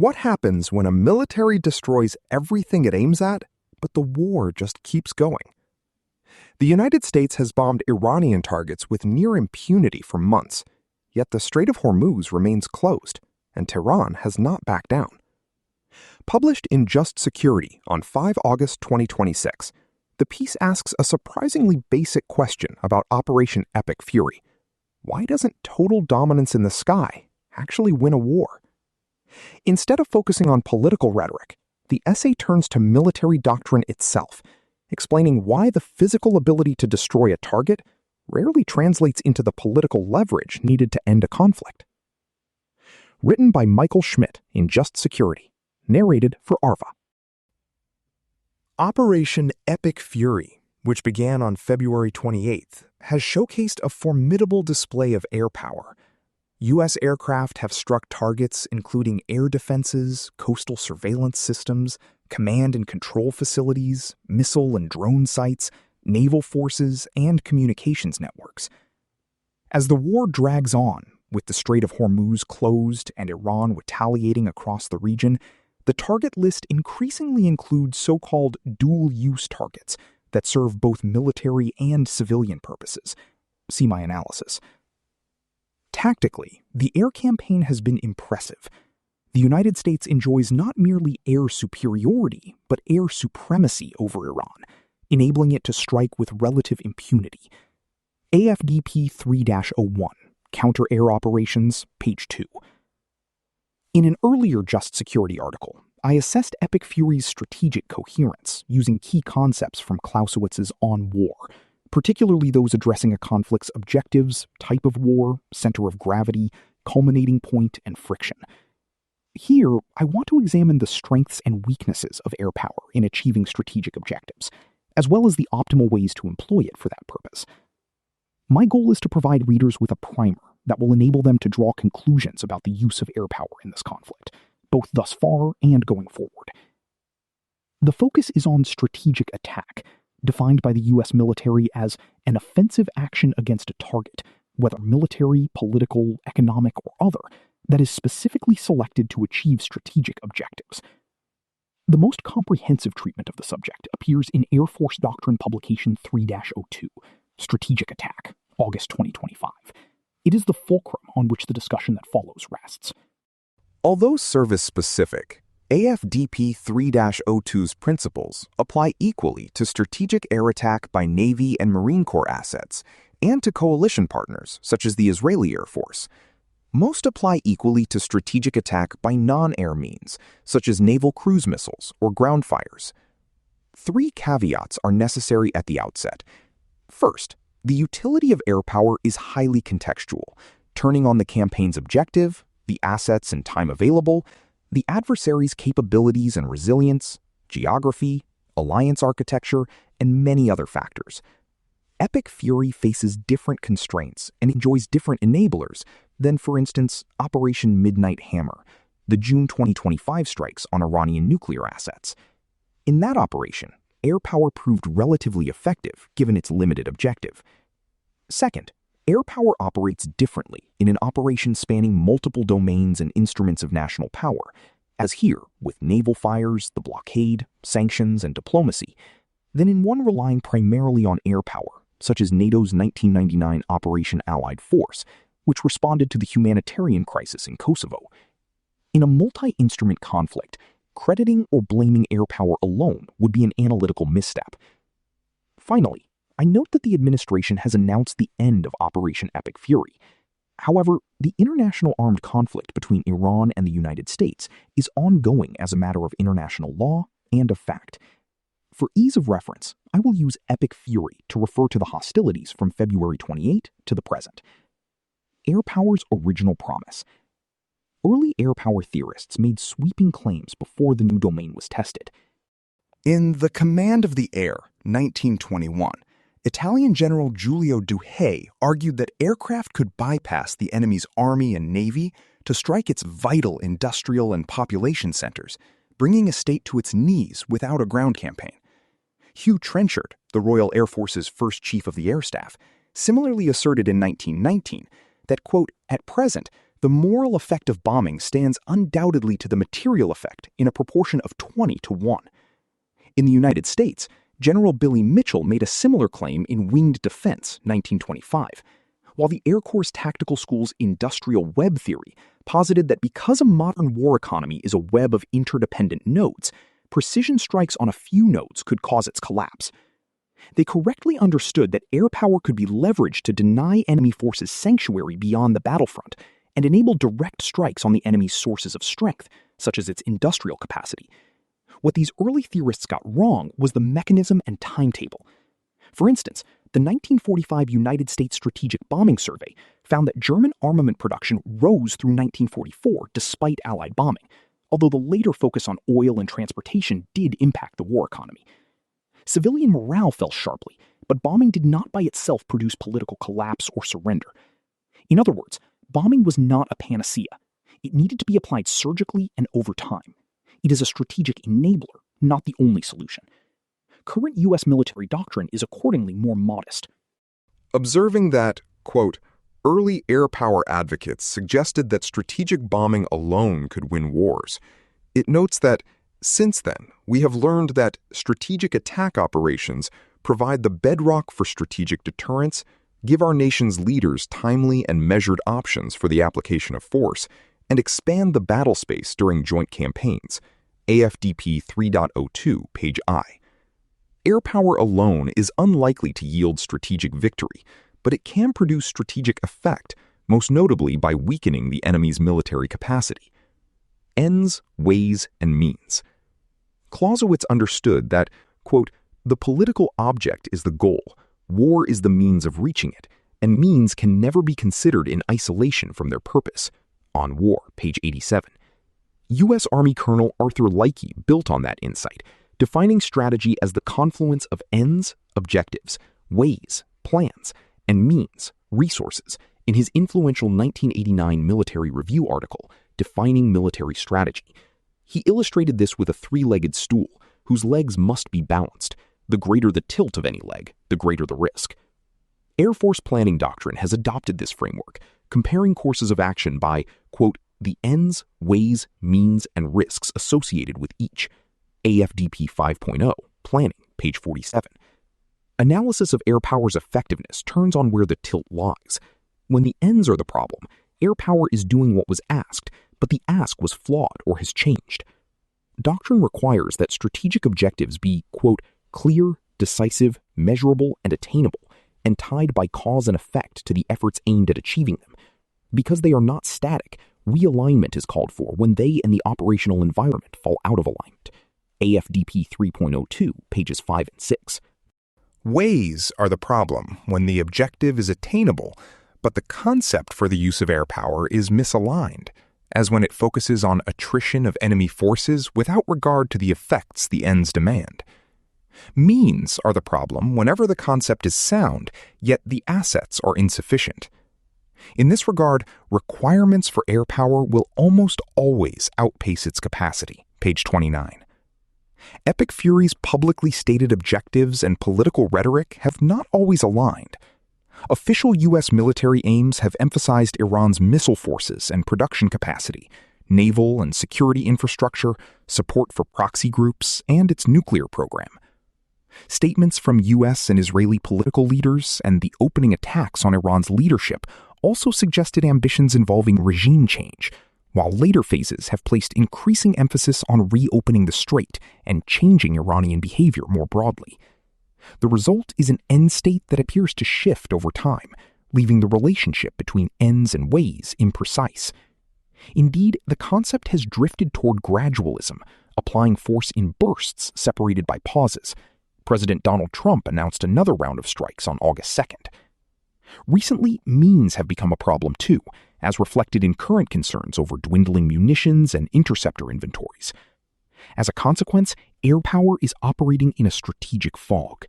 What happens when a military destroys everything it aims at, but the war just keeps going? The United States has bombed Iranian targets with near impunity for months, yet the Strait of Hormuz remains closed, and Tehran has not backed down. Published in Just Security on 5 August 2026, the piece asks a surprisingly basic question about Operation Epic Fury. Why doesn't total dominance in the sky actually win a war? Instead of focusing on political rhetoric, the essay turns to military doctrine itself, explaining why the physical ability to destroy a target rarely translates into the political leverage needed to end a conflict. Written by Michael Schmidt in Just Security, narrated for Arva. Operation Epic Fury, which began on February 28th, has showcased a formidable display of air power. U.S. aircraft have struck targets including air defenses, coastal surveillance systems, command and control facilities, missile and drone sites, naval forces, and communications networks. As the war drags on, with the Strait of Hormuz closed and Iran retaliating across the region, the target list increasingly includes so-called dual-use targets that serve both military and civilian purposes. See my analysis. Tactically, the air campaign has been impressive. The United States enjoys not merely air superiority, but air supremacy over Iran, enabling it to strike with relative impunity. AFDP 3-01, Counter Air Operations, page 2. In an earlier Just Security article, I assessed Epic Fury's strategic coherence using key concepts from Clausewitz's On War, particularly those addressing a conflict's objectives, type of war, center of gravity, culminating point, and friction. Here, I want to examine the strengths and weaknesses of air power in achieving strategic objectives, as well as the optimal ways to employ it for that purpose. My goal is to provide readers with a primer that will enable them to draw conclusions about the use of air power in this conflict, both thus far and going forward. The focus is on strategic attack, defined by the U.S. military as an offensive action against a target, whether military, political, economic, or other, that is specifically selected to achieve strategic objectives. The most comprehensive treatment of the subject appears in Air Force Doctrine Publication 3-02, Strategic Attack, August 2025. It is the fulcrum on which the discussion that follows rests. Although service-specific, AFDP 3-02's principles apply equally to strategic air attack by Navy and Marine Corps assets and to coalition partners such as the Israeli Air Force. Most apply equally to strategic attack by non-air means, such as naval cruise missiles or ground fires. 3 caveats are necessary at the outset. First, the utility of air power is highly contextual, turning on the campaign's objective, the assets and time available, the adversary's capabilities and resilience, geography, alliance architecture, and many other factors. Epic Fury faces different constraints and enjoys different enablers than, for instance, Operation Midnight Hammer, the June 2025 strikes on Iranian nuclear assets. In that operation, air power proved relatively effective given its limited objective. Second, air power operates differently in an operation spanning multiple domains and instruments of national power, as here with naval fires, the blockade, sanctions, and diplomacy, than in one relying primarily on air power, such as NATO's 1999 Operation Allied Force, which responded to the humanitarian crisis in Kosovo. In a multi-instrument conflict, crediting or blaming air power alone would be an analytical misstep. Finally, I note that the administration has announced the end of Operation Epic Fury. However, the international armed conflict between Iran and the United States is ongoing as a matter of international law and of fact. For ease of reference, I will use Epic Fury to refer to the hostilities from February 28 to the present. Air power's original promise. Early air power theorists made sweeping claims before the new domain was tested. In The Command of the Air, 1921, Italian General Giulio Douhet argued that aircraft could bypass the enemy's army and navy to strike its vital industrial and population centers, bringing a state to its knees without a ground campaign. Hugh Trenchard, the Royal Air Force's first chief of the air staff, similarly asserted in 1919 that, quote, at present, The moral effect of bombing stands undoubtedly to the material effect in a proportion of 20 to 1. In the United States, General Billy Mitchell made a similar claim in Winged Defense, 1925, while the Air Corps Tactical School's industrial web theory posited that because a modern war economy is a web of interdependent nodes, precision strikes on a few nodes could cause its collapse. They correctly understood that air power could be leveraged to deny enemy forces sanctuary beyond the battlefront and enable direct strikes on the enemy's sources of strength, such as its industrial capacity. What these early theorists got wrong was the mechanism and timetable. For instance, the 1945 United States Strategic Bombing Survey found that German armament production rose through 1944 despite Allied bombing, although the later focus on oil and transportation did impact the war economy. Civilian morale fell sharply, but bombing did not by itself produce political collapse or surrender. In other words, bombing was not a panacea. It needed to be applied surgically and over time. It is a strategic enabler, not the only solution. Current U.S. military doctrine is accordingly more modest. Observing that, quote, early air power advocates suggested that strategic bombing alone could win wars, it notes that, since then, we have learned that strategic attack operations provide the bedrock for strategic deterrence, give our nation's leaders timely and measured options for the application of force, and expand the battle space during joint campaigns. AFDP 3.02, page I. Air power alone is unlikely to yield strategic victory, but it can produce strategic effect, most notably by weakening the enemy's military capacity. Ends, ways, and means. Clausewitz understood that, quote, the political object is the goal, war is the means of reaching it, and means can never be considered in isolation from their purpose. On War, page 87. U.S. Army Colonel Arthur Leakey built on that insight, defining strategy as the confluence of ends, objectives, ways, plans, and means, resources, in his influential 1989 Military Review article, Defining Military Strategy. He illustrated this with a three-legged stool, whose legs must be balanced. The greater the tilt of any leg, the greater the risk. Air Force planning doctrine has adopted this framework, comparing courses of action by, quote, the ends, ways, means, and risks associated with each. AFDP 5.0, Planning, page 47. Analysis of air power's effectiveness turns on where the tilt lies. When the ends are the problem, air power is doing what was asked, but the ask was flawed or has changed. Doctrine requires that strategic objectives be, quote, clear, decisive, measurable, and attainable, and tied by cause and effect to the efforts aimed at achieving them. Because they are not static, realignment is called for when they and the operational environment fall out of alignment. AFDP 3.02, pages 5 and 6. Ways are the problem when the objective is attainable, but the concept for the use of air power is misaligned, as when it focuses on attrition of enemy forces without regard to the effects the ends demand. Means are the problem whenever the concept is sound, yet the assets are insufficient. In this regard, requirements for air power will almost always outpace its capacity, page 29. Epic Fury's publicly stated objectives and political rhetoric have not always aligned. Official U.S. military aims have emphasized Iran's missile forces and production capacity, naval and security infrastructure, support for proxy groups, and its nuclear program. Statements from U.S. and Israeli political leaders and the opening attacks on Iran's leadership also suggested ambitions involving regime change, while later phases have placed increasing emphasis on reopening the strait and changing Iranian behavior more broadly. The result is an end state that appears to shift over time, leaving the relationship between ends and ways imprecise. Indeed, the concept has drifted toward gradualism, applying force in bursts separated by pauses. President Donald Trump announced another round of strikes on August 2nd. Recently, means have become a problem too, as reflected in current concerns over dwindling munitions and interceptor inventories. As a consequence, air power is operating in a strategic fog.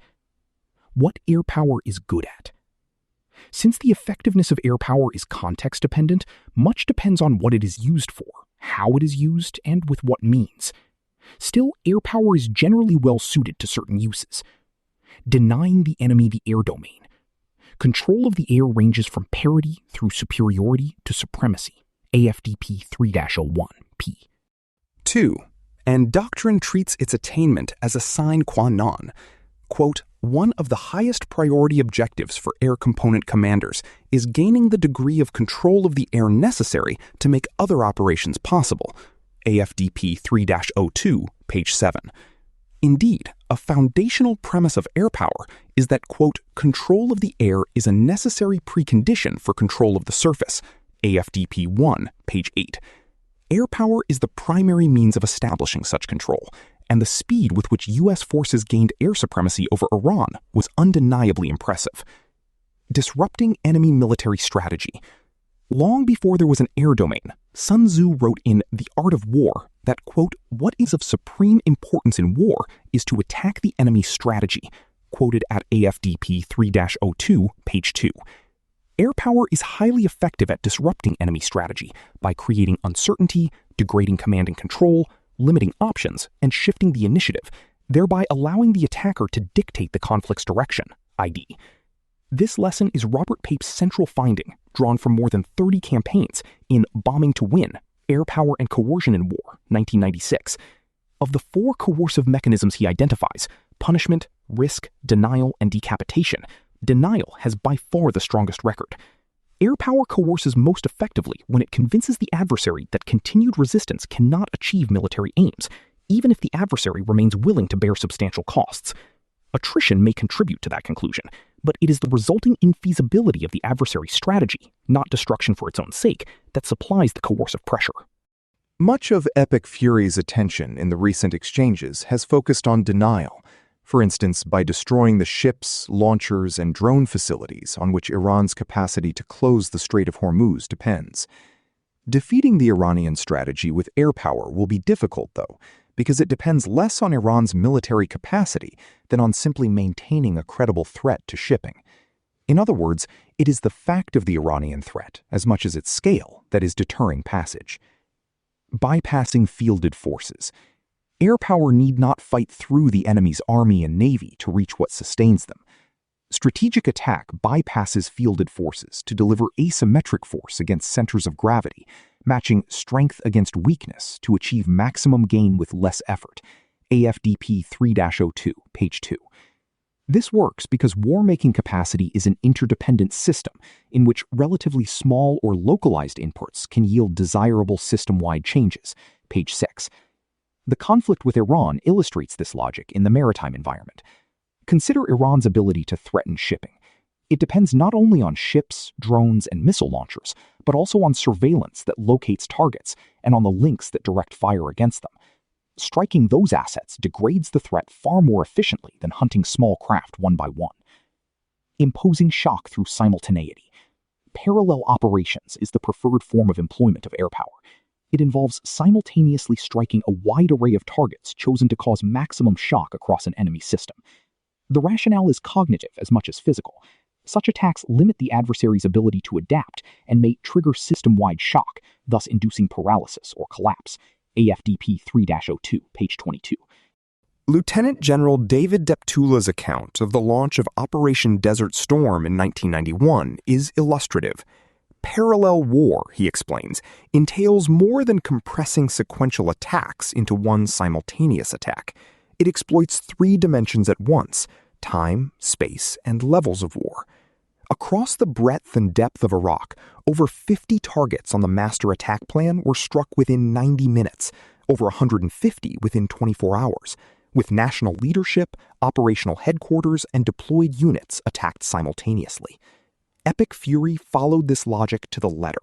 What air power is good at? Since the effectiveness of air power is context-dependent, much depends on what it is used for, how it is used, and with what means. Still, air power is generally well-suited to certain uses. Denying the enemy the air domain. Control of the air ranges from parity through superiority to supremacy. AFDP 3-01P. 2. And doctrine treats its attainment as a sine qua non. Quote, one of the highest priority objectives for air component commanders is gaining the degree of control of the air necessary to make other operations possible. AFDP 3-02, page 7. Indeed, a foundational premise of air power is that, quote, control of the air is a necessary precondition for control of the surface. AFDP 1, page 8. Air power is the primary means of establishing such control, and the speed with which U.S. forces gained air supremacy over Iran was undeniably impressive. Disrupting enemy military strategy. Long before there was an air domain, Sun Tzu wrote in The Art of War that, quote, what is of supreme importance in war is to attack the enemy's strategy, quoted at AFDP 3-02, page 2. Air power is highly effective at disrupting enemy strategy by creating uncertainty, degrading command and control, limiting options, and shifting the initiative, thereby allowing the attacker to dictate the conflict's direction, ID. This lesson is Robert Pape's central finding, drawn from more than 30 campaigns in Bombing to Win, Air Power and Coercion in War, 1996. Of the 4 coercive mechanisms he identifies, punishment, risk, denial, and decapitation, denial has by far the strongest record. Air power coerces most effectively when it convinces the adversary that continued resistance cannot achieve military aims, even if the adversary remains willing to bear substantial costs. Attrition may contribute to that conclusion, but it is the resulting infeasibility of the adversary's strategy, not destruction for its own sake, that supplies the coercive pressure. Much of Epic Fury's attention in the recent exchanges has focused on denial, for instance, by destroying the ships, launchers, and drone facilities on which Iran's capacity to close the Strait of Hormuz depends. Defeating the Iranian strategy with air power will be difficult, though, because it depends less on Iran's military capacity than on simply maintaining a credible threat to shipping. In other words, it is the fact of the Iranian threat, as much as its scale, that is deterring passage. Bypassing fielded forces. Air power need not fight through the enemy's army and navy to reach what sustains them. Strategic attack bypasses fielded forces to deliver asymmetric force against centers of gravity, matching strength against weakness to achieve maximum gain with less effort. AFDP 3-02, page 2. This works because war-making capacity is an interdependent system in which relatively small or localized inputs can yield desirable system-wide changes. Page 6. The conflict with Iran illustrates this logic in the maritime environment. Consider Iran's ability to threaten shipping. It depends not only on ships, drones, and missile launchers, but also on surveillance that locates targets and on the links that direct fire against them. Striking those assets degrades the threat far more efficiently than hunting small craft one by one. Imposing shock through simultaneity. Parallel operations is the preferred form of employment of air power. It involves simultaneously striking a wide array of targets chosen to cause maximum shock across an enemy system. The rationale is cognitive as much as physical. Such attacks limit the adversary's ability to adapt and may trigger system-wide shock, thus inducing paralysis or collapse. AFDP 3-02, page 22. Lieutenant General David Deptula's account of the launch of Operation Desert Storm in 1991 is illustrative. Parallel war, he explains, entails more than compressing sequential attacks into one simultaneous attack. It exploits 3 dimensions at once: time, space, and levels of war. Across the breadth and depth of Iraq, over 50 targets on the master attack plan were struck within 90 minutes, over 150 within 24 hours, with national leadership, operational headquarters, and deployed units attacked simultaneously. Epic Fury followed this logic to the letter.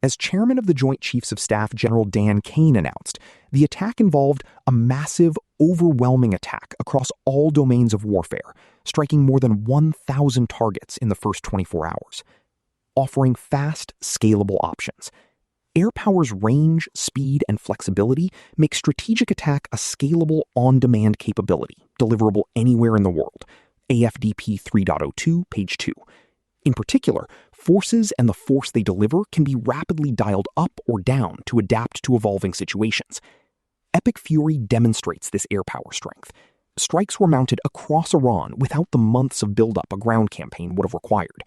As chairman of the Joint Chiefs of Staff General Dan Kane announced, the attack involved a massive, overwhelming attack across all domains of warfare, striking more than 1,000 targets in the first 24 hours, offering fast, scalable options. Air power's range, speed, and flexibility make strategic attack a scalable, on-demand capability, deliverable anywhere in the world. AFDP 3.02, page 2. In particular, forces and the force they deliver can be rapidly dialed up or down to adapt to evolving situations. Epic Fury demonstrates this air power strength. Strikes were mounted across Iran without the months of buildup a ground campaign would have required.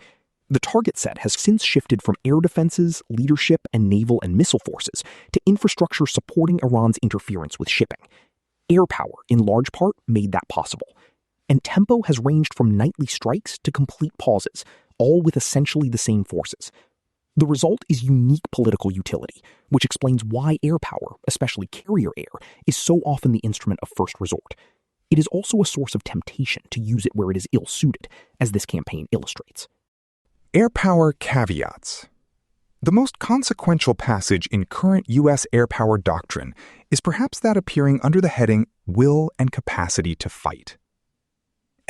The target set has since shifted from air defenses, leadership, and naval and missile forces to infrastructure supporting Iran's interference with shipping. Airpower, in large part, made that possible. And tempo has ranged from nightly strikes to complete pauses, all with essentially the same forces. The result is unique political utility, which explains why air power, especially carrier air, is so often the instrument of first resort. It is also a source of temptation to use it where it is ill-suited, as this campaign illustrates. Air power caveats. The most consequential passage in current U.S. air power doctrine is perhaps that appearing under the heading Will and Capacity to Fight.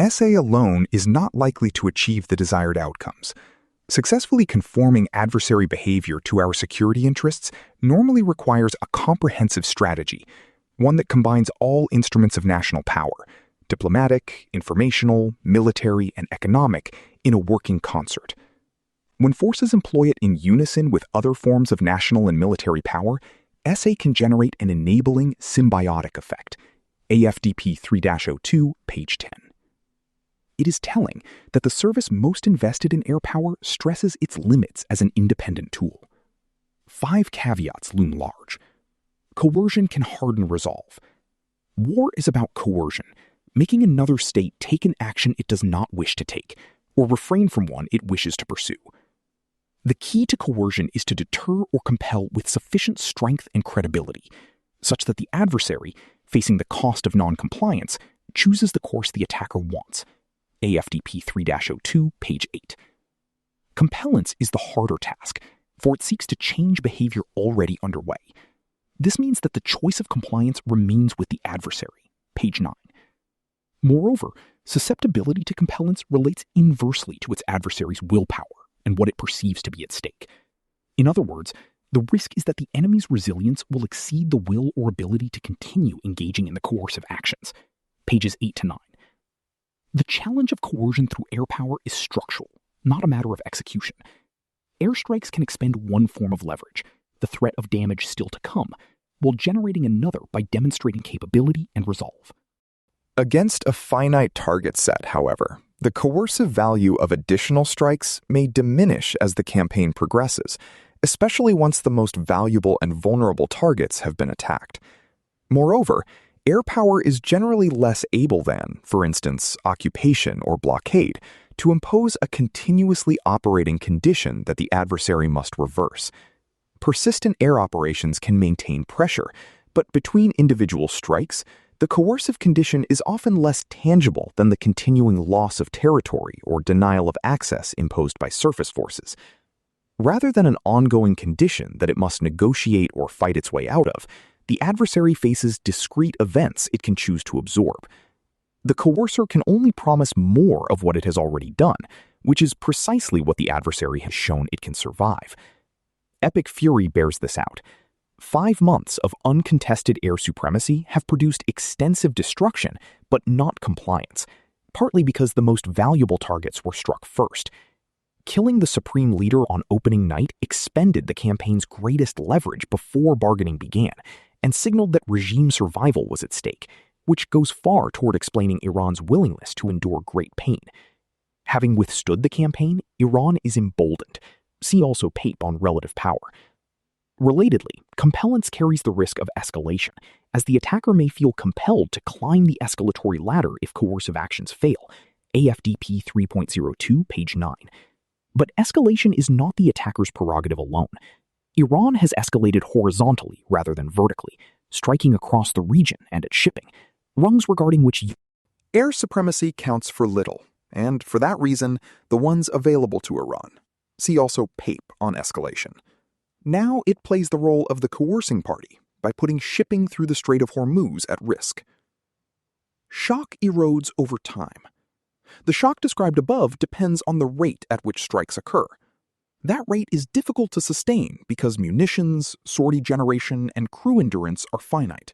SA alone is not likely to achieve the desired outcomes. Successfully conforming adversary behavior to our security interests normally requires a comprehensive strategy, one that combines all instruments of national power, diplomatic, informational, military, and economic, in a working concert. When forces employ it in unison with other forms of national and military power, SA can generate an enabling symbiotic effect. AFDP 3-02, page 10. It is telling that the service most invested in air power stresses its limits as an independent tool. 5 caveats loom large. Coercion can harden resolve. War is about coercion, making another state take an action it does not wish to take, or refrain from one it wishes to pursue. The key to coercion is to deter or compel with sufficient strength and credibility, such that the adversary, facing the cost of non-compliance, chooses the course the attacker wants. AFDP 3-02, page 8. Compellence is the harder task, for it seeks to change behavior already underway. This means that the choice of compliance remains with the adversary. Page 9. Moreover, susceptibility to compellence relates inversely to its adversary's willpower and what it perceives to be at stake. In other words, the risk is that the enemy's resilience will exceed the will or ability to continue engaging in the coercive actions. Pages 8 to 9. The challenge of coercion through air power is structural, not a matter of execution. Airstrikes can expend one form of leverage, the threat of damage still to come, while generating another by demonstrating capability and resolve. Against a finite target set, however, the coercive value of additional strikes may diminish as the campaign progresses, especially once the most valuable and vulnerable targets have been attacked. Moreover, air power is generally less able than, for instance, occupation or blockade, to impose a continuously operating condition that the adversary must reverse. Persistent air operations can maintain pressure, but between individual strikes, the coercive condition is often less tangible than the continuing loss of territory or denial of access imposed by surface forces. Rather than an ongoing condition that it must negotiate or fight its way out of, the adversary faces discrete events it can choose to absorb. The coercer can only promise more of what it has already done, which is precisely what the adversary has shown it can survive. Epic fury bears this out. 5 months of uncontested air supremacy have produced extensive destruction, but not compliance, partly because the most valuable targets were struck first. Killing the supreme leader on opening night expended the campaign's greatest leverage before bargaining began, and signaled that regime survival was at stake, which goes far toward explaining Iran's willingness to endure great pain. Having withstood the campaign, Iran is emboldened. See also Pape on relative power. Relatedly, compellence carries the risk of escalation, as the attacker may feel compelled to climb the escalatory ladder if coercive actions fail. AFDP 3.02, page 9. But escalation is not the attacker's prerogative alone. Iran has escalated horizontally rather than vertically, striking across the region and at shipping, rungs regarding which Air supremacy counts for little, and for that reason, the ones available to Iran. See also Pape on escalation. Now it plays the role of the coercing party by putting shipping through the Strait of Hormuz at risk. Shock erodes over time. The shock described above depends on the rate at which strikes occur. That rate is difficult to sustain because munitions, sortie generation, and crew endurance are finite.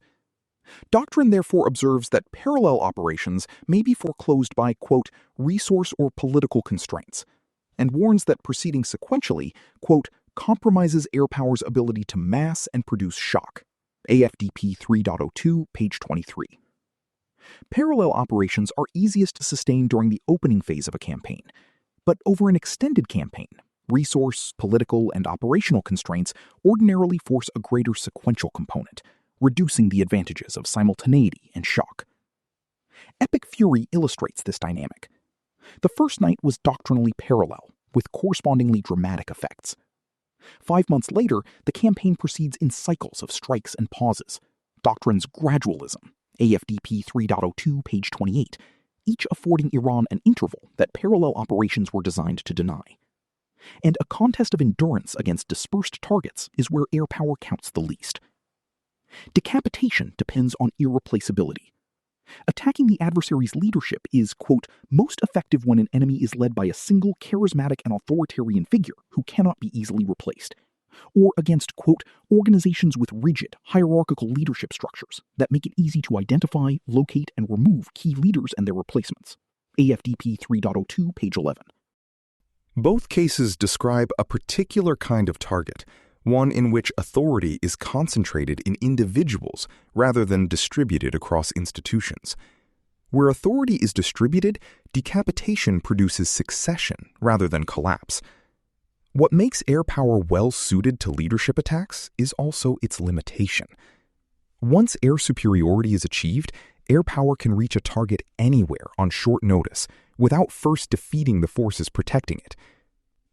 Doctrine therefore observes that parallel operations may be foreclosed by, quote, resource or political constraints, and warns that proceeding sequentially, quote, compromises air power's ability to mass and produce shock. AFDP 3.02, page 23. Parallel operations are easiest to sustain during the opening phase of a campaign. But over an extended campaign, resource, political, and operational constraints ordinarily force a greater sequential component, reducing the advantages of simultaneity and shock. Epic Fury illustrates this dynamic. The first night was doctrinally parallel, with correspondingly dramatic effects. 5 months later, the campaign proceeds in cycles of strikes and pauses. Doctrine's gradualism, AFDP 3.02, page 28, each affording Iran an interval that parallel operations were designed to deny. And a contest of endurance against dispersed targets is where air power counts the least. Decapitation depends on irreplaceability. Attacking the adversary's leadership is, quote, most effective when an enemy is led by a single charismatic and authoritarian figure who cannot be easily replaced, or against, quote, organizations with rigid, hierarchical leadership structures that make it easy to identify, locate, and remove key leaders and their replacements. AFDP 3.02, page 11. Both cases describe a particular kind of target, one in which authority is concentrated in individuals rather than distributed across institutions. Where authority is distributed, decapitation produces succession rather than collapse. What makes air power well suited to leadership attacks is also its limitation. Once air superiority is achieved, air power can reach a target anywhere on short notice without first defeating the forces protecting it.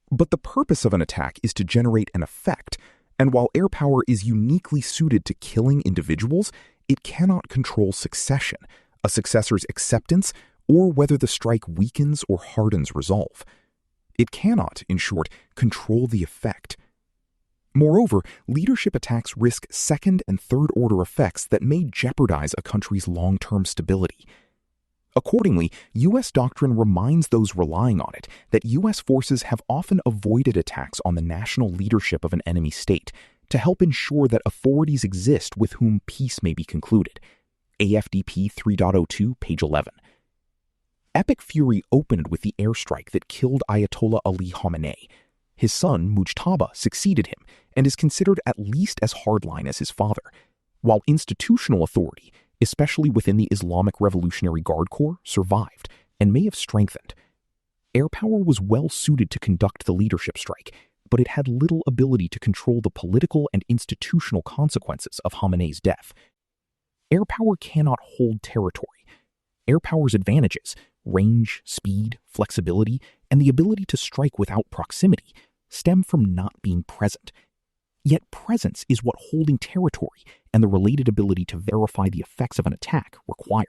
But the purpose of an attack is to generate an effect, and while air power is uniquely suited to killing individuals, it cannot control succession, a successor's acceptance, or whether the strike weakens or hardens resolve. It cannot, in short, control the effect. Moreover, leadership attacks risk second and third order effects that may jeopardize a country's long-term stability. Accordingly, U.S. doctrine reminds those relying on it that U.S. forces have often avoided attacks on the national leadership of an enemy state to help ensure that authorities exist with whom peace may be concluded. AFDP 3.02, page 11. Epic Fury opened with the airstrike that killed Ayatollah Ali Khamenei. His son, Mujtaba, succeeded him and is considered at least as hardline as his father, while institutional authority, especially within the Islamic Revolutionary Guard Corps, survived and may have strengthened. Air power was well suited to conduct the leadership strike, but it had little ability to control the political and institutional consequences of Khamenei's death. Air power cannot hold territory. Air power's advantages, range, speed, flexibility, and the ability to strike without proximity, stem from not being present. Yet presence is what holding territory and the related ability to verify the effects of an attack require.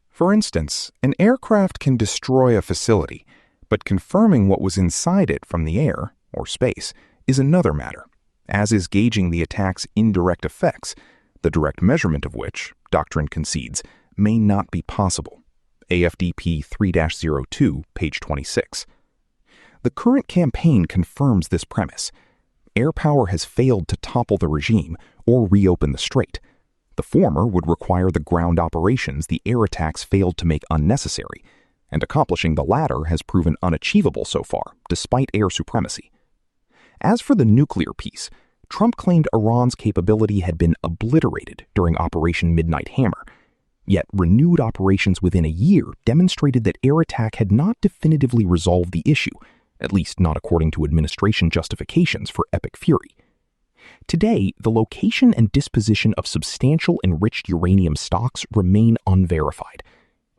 For instance, an aircraft can destroy a facility, but confirming what was inside it from the air, or space, is another matter, as is gauging the attack's indirect effects, the direct measurement of which, doctrine concedes, may not be possible. AFDP 3-02, page 26. The current campaign confirms this premise. Air power has failed to topple the regime or reopen the strait. The former would require the ground operations the air attacks failed to make unnecessary, and accomplishing the latter has proven unachievable so far, despite air supremacy. As for the nuclear piece, Trump claimed Iran's capability had been obliterated during Operation Midnight Hammer, yet renewed operations within a year demonstrated that air attack had not definitively resolved the issue, at least not according to administration justifications for Epic Fury. Today, the location and disposition of substantial enriched uranium stocks remain unverified.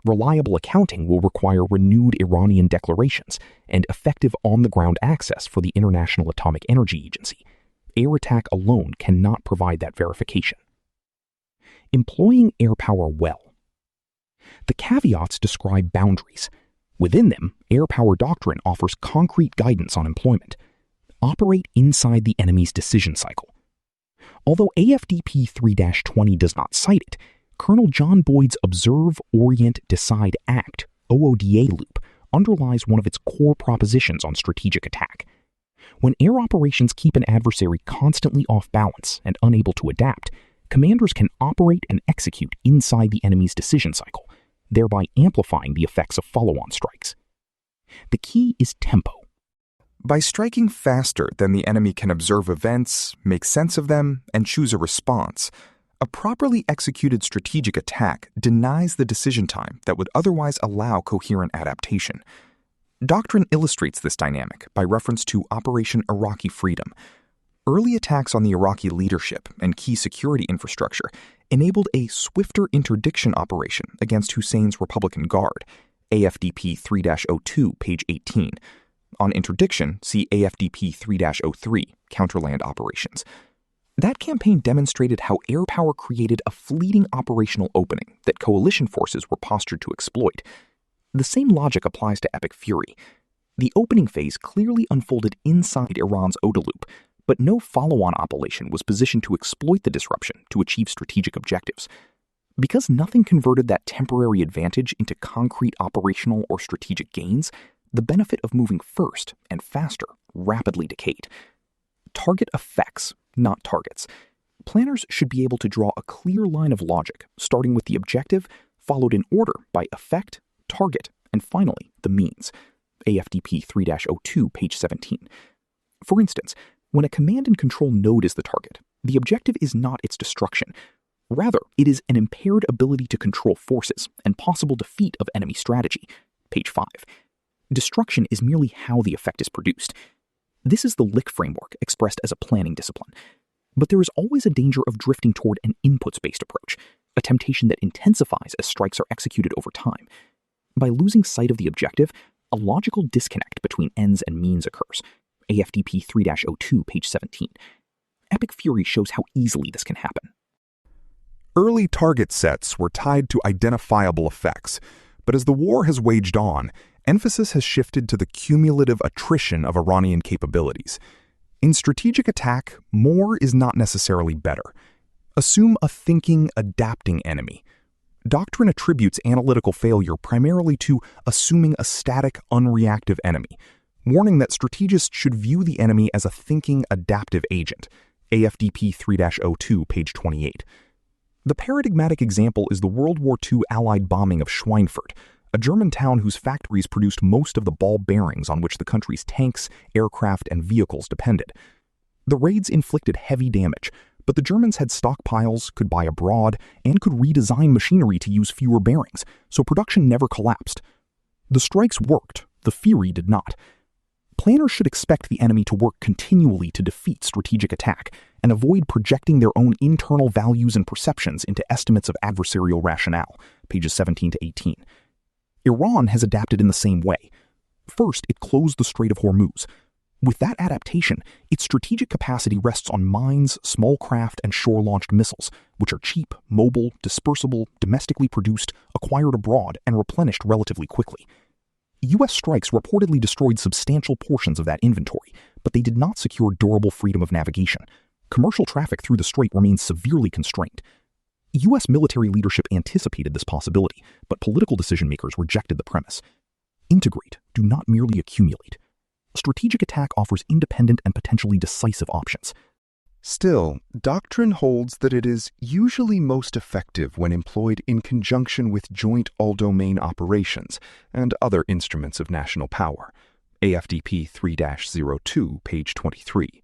Reliable accounting will require renewed Iranian declarations and effective on-the-ground access for the International Atomic Energy Agency. Air attack alone cannot provide that verification. Employing air power well. The caveats describe boundaries. Within them, air power doctrine offers concrete guidance on employment. Operate inside the enemy's decision cycle. Although AFDP 3-20 does not cite it, Colonel John Boyd's Observe, Orient, Decide, Act OODA loop underlies one of its core propositions on strategic attack. When air operations keep an adversary constantly off balance and unable to adapt, commanders can operate and execute inside the enemy's decision cycle, thereby amplifying the effects of follow-on strikes. The key is tempo. By striking faster than the enemy can observe events, make sense of them, and choose a response, a properly executed strategic attack denies the decision time that would otherwise allow coherent adaptation. Doctrine illustrates this dynamic by reference to Operation Iraqi Freedom. Early attacks on the Iraqi leadership and key security infrastructure enabled a swifter interdiction operation against Hussein's Republican Guard, AFDP 3-02, page 18. On interdiction, see AFDP 3-03, Counterland Operations. That campaign demonstrated how Airpower created a fleeting operational opening that coalition forces were postured to exploit. The same logic applies to Epic Fury. The opening phase clearly unfolded inside Iran's OTA loop, but no follow-on operation was positioned to exploit the disruption to achieve strategic objectives. Because nothing converted that temporary advantage into concrete operational or strategic gains, the benefit of moving first and faster rapidly decayed. Target effects, not targets. Planners should be able to draw a clear line of logic, starting with the objective, followed in order by effect, target, and finally, the means. AFDP 3-02, page 17. For instance, when a command and control node is the target, the objective is not its destruction. Rather, it is an impaired ability to control forces and possible defeat of enemy strategy. Page 5. Destruction is merely how the effect is produced. This is the Lick framework expressed as a planning discipline. But there is always a danger of drifting toward an inputs-based approach, a temptation that intensifies as strikes are executed over time. By losing sight of the objective, a logical disconnect between ends and means occurs. AFDP 3-02, page 17. Epic Fury shows how easily this can happen. Early target sets were tied to identifiable effects, but as the war has waged on, emphasis has shifted to the cumulative attrition of Iranian capabilities. In strategic attack, more is not necessarily better. Assume a thinking, adapting enemy. Doctrine attributes analytical failure primarily to assuming a static, unreactive enemy, warning that strategists should view the enemy as a thinking, adaptive agent. AFDP 3-02, page 28. The paradigmatic example is the World War II Allied bombing of Schweinfurt, a German town whose factories produced most of the ball bearings on which the country's tanks, aircraft, and vehicles depended. The raids inflicted heavy damage, but the Germans had stockpiles, could buy abroad, and could redesign machinery to use fewer bearings, so production never collapsed. The strikes worked, the theory did not. Planners should expect the enemy to work continually to defeat strategic attack and avoid projecting their own internal values and perceptions into estimates of adversarial rationale, pages 17 to 18. Iran has adapted in the same way. First, it closed the Strait of Hormuz. With that adaptation, its strategic capacity rests on mines, small craft, and shore-launched missiles, which are cheap, mobile, dispersible, domestically produced, acquired abroad, and replenished relatively quickly. U.S. strikes reportedly destroyed substantial portions of that inventory, but they did not secure durable freedom of navigation. Commercial traffic through the strait remains severely constrained. U.S. military leadership anticipated this possibility, but political decision-makers rejected the premise. Integrate, do not merely accumulate. Strategic attack offers independent and potentially decisive options. Still, doctrine holds that it is usually most effective when employed in conjunction with joint all-domain operations and other instruments of national power. AFDP 3-02, page 23.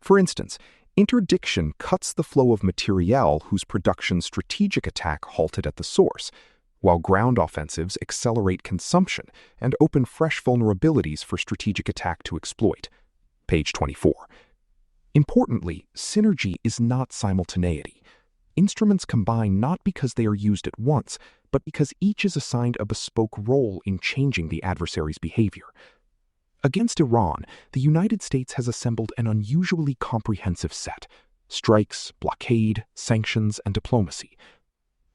For instance, interdiction cuts the flow of materiel whose production strategic attack halted at the source, while ground offensives accelerate consumption and open fresh vulnerabilities for strategic attack to exploit. Page 24. Importantly, synergy is not simultaneity. Instruments combine not because they are used at once, but because each is assigned a bespoke role in changing the adversary's behavior. Against Iran, the United States has assembled an unusually comprehensive set: strikes, blockade, sanctions, and diplomacy.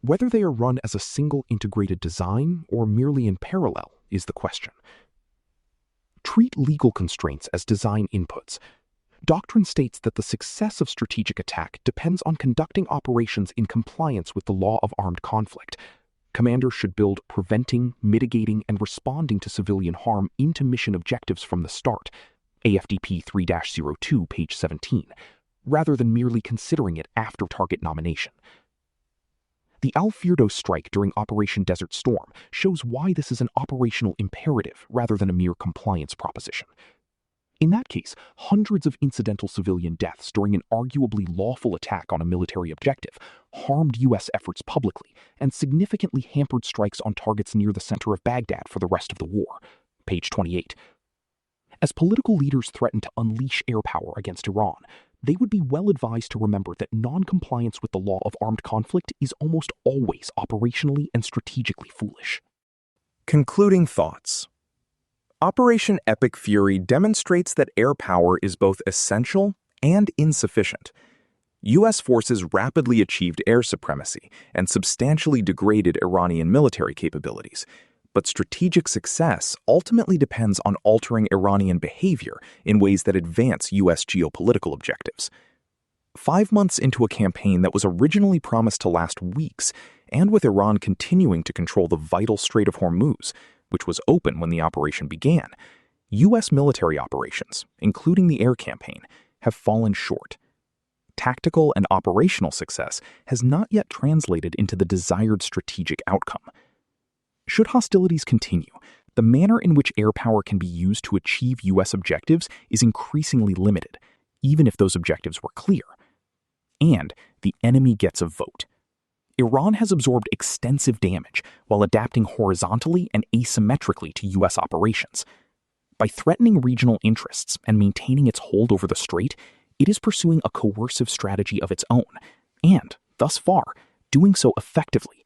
Whether they are run as a single integrated design or merely in parallel is the question. Treat legal constraints as design inputs. Doctrine states that the success of strategic attack depends on conducting operations in compliance with the law of armed conflict. Commanders should build preventing, mitigating, and responding to civilian harm into mission objectives from the start, AFDP 3-02, page 17, rather than merely considering it after target nomination. The Al-Firdos strike during Operation Desert Storm shows why this is an operational imperative rather than a mere compliance proposition. In that case, hundreds of incidental civilian deaths during an arguably lawful attack on a military objective harmed U.S. efforts publicly and significantly hampered strikes on targets near the center of Baghdad for the rest of the war. page 28. As political leaders threaten to unleash air power against Iran, they would be well advised to remember that non-compliance with the law of armed conflict is almost always operationally and strategically foolish. Concluding thoughts. Operation Epic Fury demonstrates that air power is both essential and insufficient. U.S. forces rapidly achieved air supremacy and substantially degraded Iranian military capabilities, but strategic success ultimately depends on altering Iranian behavior in ways that advance U.S. geopolitical objectives. 5 months into a campaign that was originally promised to last weeks, and with Iran continuing to control the vital Strait of Hormuz, which was open when the operation began, U.S. military operations, including the air campaign, have fallen short. Tactical and operational success has not yet translated into the desired strategic outcome. Should hostilities continue, the manner in which air power can be used to achieve U.S. objectives is increasingly limited, even if those objectives were clear. And the enemy gets a vote. Iran has absorbed extensive damage while adapting horizontally and asymmetrically to U.S. operations. By threatening regional interests and maintaining its hold over the strait, it is pursuing a coercive strategy of its own, and, thus far, doing so effectively.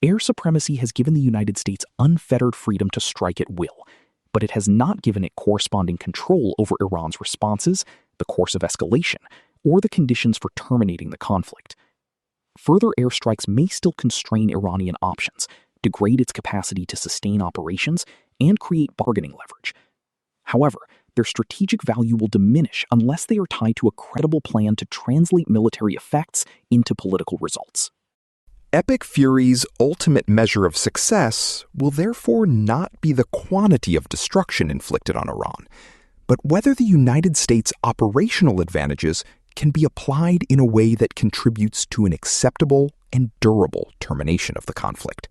Air supremacy has given the United States unfettered freedom to strike at will, but it has not given it corresponding control over Iran's responses, the course of escalation, or the conditions for terminating the conflict. Further airstrikes may still constrain Iranian options, degrade its capacity to sustain operations, and create bargaining leverage. However, their strategic value will diminish unless they are tied to a credible plan to translate military effects into political results. Epic Fury's ultimate measure of success will therefore not be the quantity of destruction inflicted on Iran, but whether the United States' operational advantages can be applied in a way that contributes to an acceptable and durable termination of the conflict.